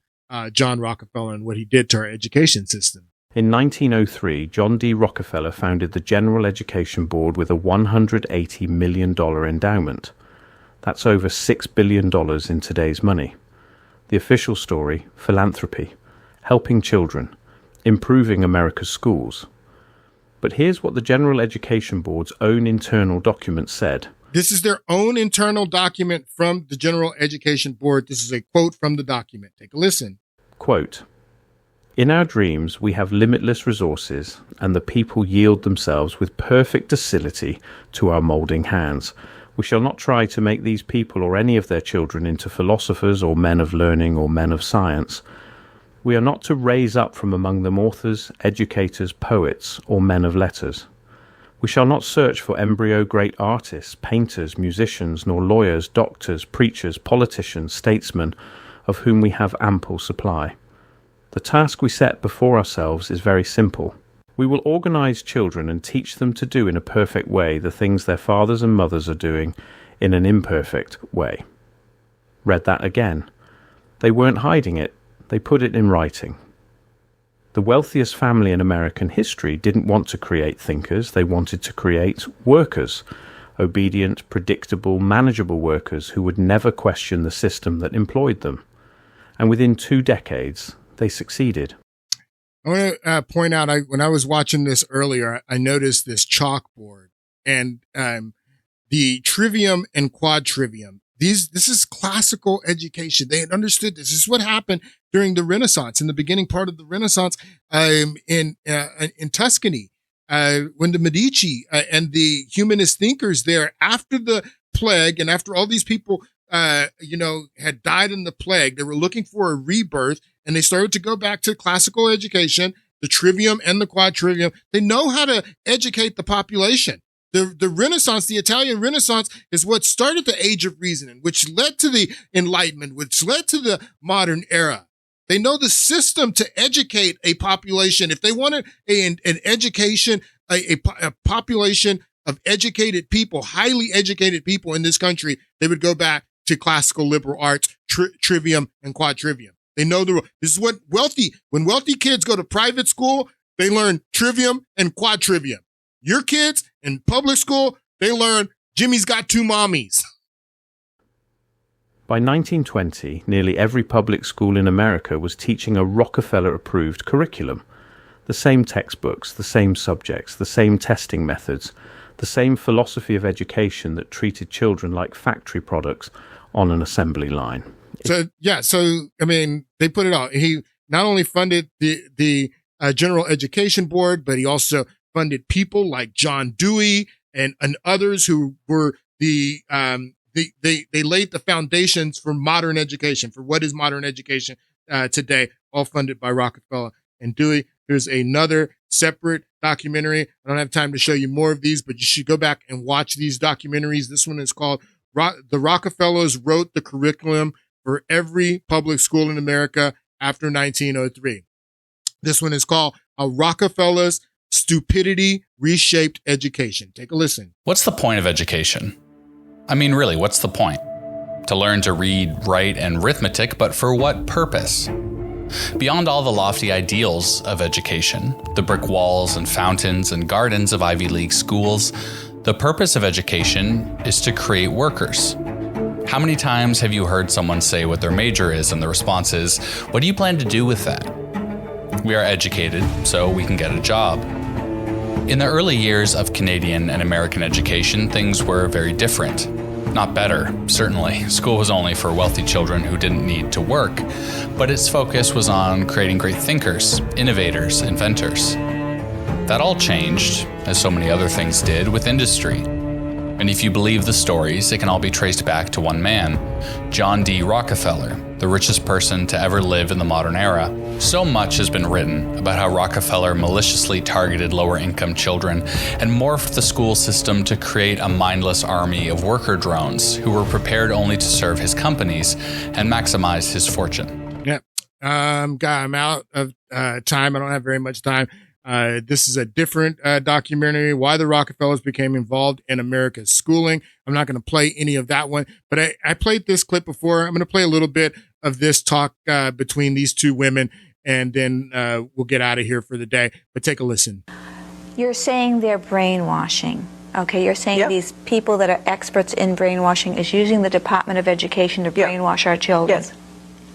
John Rockefeller and what he did to our education system. In 1903, John D. Rockefeller founded the General Education Board with a $180 million endowment. That's over $6 billion in today's money. The official story, philanthropy, helping children, improving America's schools. But here's what the General Education Board's own internal document said. This is their own internal document from the General Education Board. This is a quote from the document. Take a listen. Quote, "In our dreams, we have limitless resources, and the people yield themselves with perfect docility to our moulding hands. We shall not try to make these people or any of their children into philosophers or men of learning or men of science. We are not to raise up from among them authors, educators, poets, or men of letters. We shall not search for embryo great artists, painters, musicians, nor lawyers, doctors, preachers, politicians, statesmen, of whom we have ample supply. The task we set before ourselves is very simple. We will organize children and teach them to do in a perfect way the things their fathers and mothers are doing in an imperfect way." Read that again. They weren't hiding it. They put it in writing. The wealthiest family in American history didn't want to create thinkers. They wanted to create workers, obedient, predictable, manageable workers who would never question the system that employed them. And within 2 decades, they succeeded. I want to point out, when I was watching this earlier, I noticed this chalkboard and the trivium and quadrivium. This is classical education. They had understood this. This is what happened during the Renaissance, in the beginning part of the Renaissance in Tuscany, when the Medici and the humanist thinkers there, after the plague and after all these people had died in the plague, they were looking for a rebirth, and they started to go back to classical education, the trivium and the quadrivium. They know how to educate the population. The Renaissance, the Italian Renaissance, is what started the Age of Reasoning, which led to the Enlightenment, which led to the modern era. They know the system to educate a population. If they wanted an education, a population of educated people, highly educated people in this country, they would go back to classical liberal arts, trivium and quadrivium. They know the rule. This is when wealthy kids go to private school, they learn trivium and quadrivium. Your kids in public school, they learn Jimmy's got two mommies. By 1920, nearly every public school in America was teaching a Rockefeller-approved curriculum. The same textbooks, the same subjects, the same testing methods, the same philosophy of education that treated children like factory products on an assembly line. So they put it out. He not only funded the General Education Board, but he also funded people like John Dewey and others who were they laid the foundations for modern education, for what is modern education today, all funded by Rockefeller and Dewey. There's another separate documentary. I don't have time to show you more of these, but you should go back and watch these documentaries. This one is called The Rockefellers Wrote the Curriculum for Every Public School in America After 1903. This one is called How Rockefeller's Stupidity Reshaped Education. Take a listen. What's the point of education? I mean, really, what's the point? To learn to read, write, and arithmetic, but for what purpose? Beyond all the lofty ideals of education, the brick walls and fountains and gardens of Ivy League schools, the purpose of education is to create workers. How many times have you heard someone say what their major is and the response is, "What do you plan to do with that?" We are educated so we can get a job. In the early years of Canadian and American education, things were very different. Not better, certainly. School was only for wealthy children who didn't need to work, but its focus was on creating great thinkers, innovators, inventors. That all changed, as so many other things did, with industry. And if you believe the stories, it can all be traced back to one man, John D. Rockefeller, the richest person to ever live in the modern era. So much has been written about how Rockefeller maliciously targeted lower-income children and morphed the school system to create a mindless army of worker drones who were prepared only to serve his companies and maximize his fortune. Yeah. God, I'm out of time. I don't have very much time. This is a different documentary, Why the Rockefellers Became Involved in America's Schooling. I'm not going to play any of that one, but I played this clip before. I'm going to play a little bit of this talk between these two women, and then we'll get out of here for the day. But take a listen. You're saying they're brainwashing. Okay, you're saying these people that are experts in brainwashing is using the Department of Education to brainwash our children. Yes.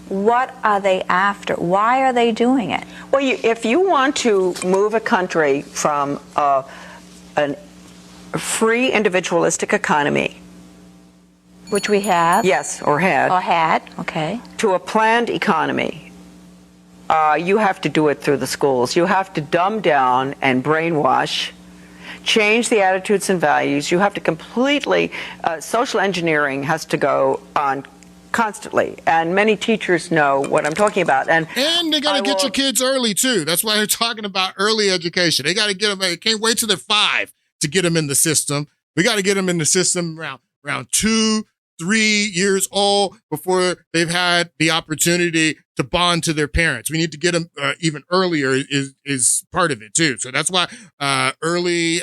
What are they after? Why are they doing it? Well, if you want to move a country from a free individualistic economy, which we have. Yes, or had. Or had, okay. To a planned economy, you have to do it through the schools. You have to dumb down and brainwash, change the attitudes and values. You have to completely, social engineering has to go on constantly, and many teachers know what I'm talking about. And they got to get your kids early too. That's why they're talking about early education. They got to get them. They can't wait till they're 5 to get them in the system. We got to get them in the system around 2, 3 years old before they've had the opportunity to bond to their parents. We need to get them even earlier is part of it too. So that's why early.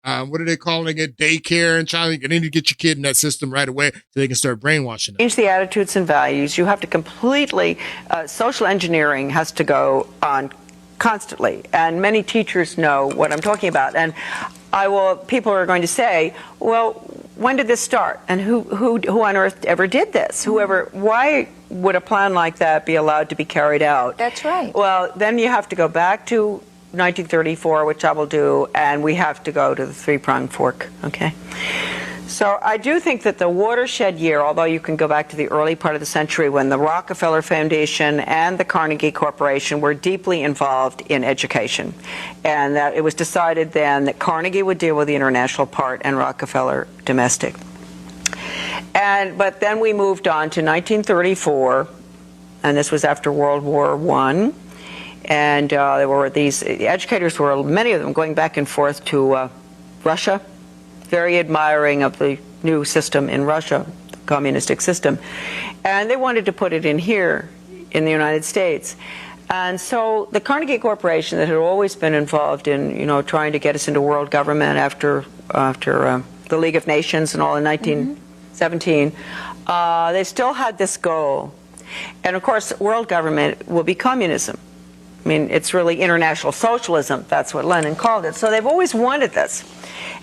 What are they calling it? Daycare and child. You need to get your kid in that system right away so they can start brainwashing them. Change the attitudes and values. You have to completely, social engineering has to go on constantly. And many teachers know what I'm talking about. And people are going to say, well, when did this start? And who on earth ever did this? Why would a plan like that be allowed to be carried out? That's right. Well, then you have to go back to 1934, which I will do, and we have to go to the three-pronged fork, okay? So I do think that the watershed year, although you can go back to the early part of the century when the Rockefeller Foundation and the Carnegie Corporation were deeply involved in education, and that it was decided then that Carnegie would deal with the international part and Rockefeller domestic. But then we moved on to 1934, and this was after World War I. And there were the educators were, many of them, going back and forth to Russia, very admiring of the new system in Russia, the communistic system. And they wanted to put it in here, in the United States. And so the Carnegie Corporation, that had always been involved in, trying to get us into world government after the League of Nations and all in 1917, they still had this goal. And of course, world government will be communism. I mean, it's really international socialism. That's what Lenin called it. So they've always wanted this.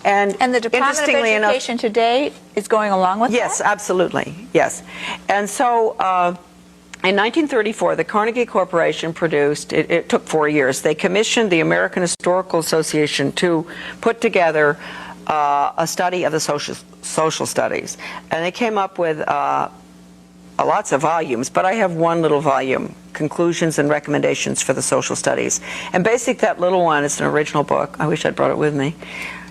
And the Department of Education today is going along with that? Yes, absolutely. Yes. And so in 1934, the Carnegie Corporation produced, it took 4 years, they commissioned the American Historical Association to put together a study of the social studies. And they came up with lots of volumes, but I have one little volume, Conclusions and Recommendations for the Social Studies. And basically that little one is an original book. I wish I'd brought it with me.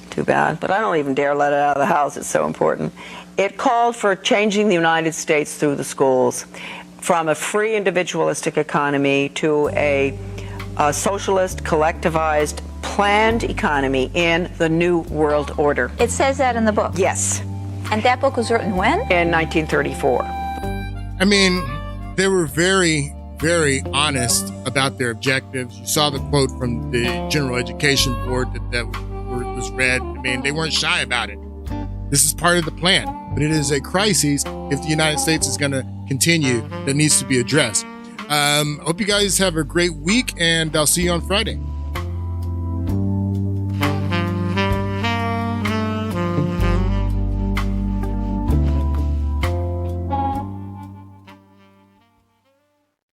Too bad. But I don't even dare let it out of the house. It's so important. It called for changing the United States through the schools from a free individualistic economy to a socialist, collectivized, planned economy in the New World Order. It says that in the book? Yes. And that book was written when? In 1934. I mean, they were very, very honest about their objectives. You saw the quote from the General Education Board that was read. I mean, they weren't shy about it. This is part of the plan, but it is a crisis if the United States is going to continue that needs to be addressed. Hope you guys have a great week, and I'll see you on Friday.